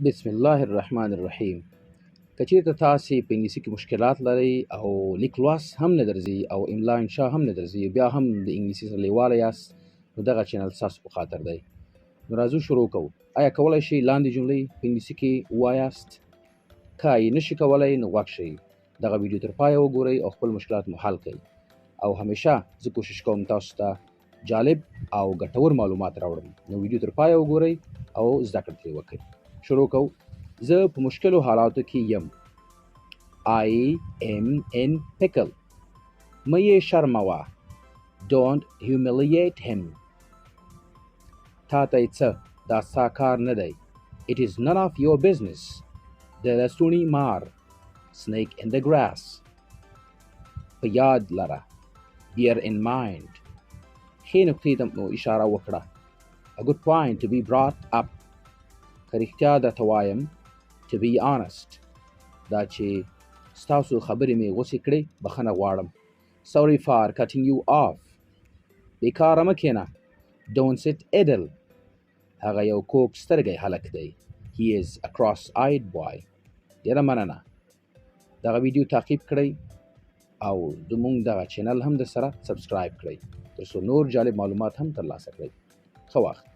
بسم الله الرحمن الرحیم. که چیرته تاسې په انګلیسي کې مشکلات لرئ او لیک لوست هم نه درځي او املا انشا هم نه درځي، بیا هم د انګلیسي سره لیواله یاست، نو دغه چینل ستاسو په خاطر دی. نو راځو شروع کوو. آیا کولی شئ لاندې جملې په انګلیسي کې ووایاست؟ که یې نشئ کولی نو غوږ شئ، دغه ویډیو تر پایه وګورئ او خپل مشکلات مو حل کړئ. او همیشه زه کوشش کوم تاسو ته جالب او ګټور معلومات راوړم، نو ویډیو تر پایه وګورئ او زده کړه ترې وکړئ. شروع کوو. زه په مشکلو حالاتو کې یم. I am in pickle. مه یې شرموه. Don't humiliate him. تا ته یې څه؟ دا ستا کار نه دی. It is none of your business. د لستوڼي مار. Snake in the grass. په یاد لره. Bear in mind. ښې نقطې ته مو اشاره وکړه. A good point to be brought up. که رښتیا درته وایم. To be honest. دا چې ستاسو خبرې مې غوسې کړې، بخښنه غواړم. Sorry for cutting you off. بیکاره مه کښېنه. Don't sit idle. هغه یو کوږ سترګی هلک دی. He is a cross-eyed boy. ډېره مننه. دغه ویډیو تعقیب کړئ او زمونږ دغه چینل هم درسره سبسکرايب کړئ، تر څو نور جالب معلومات هم ترلاسه کړئ. ښه وخت.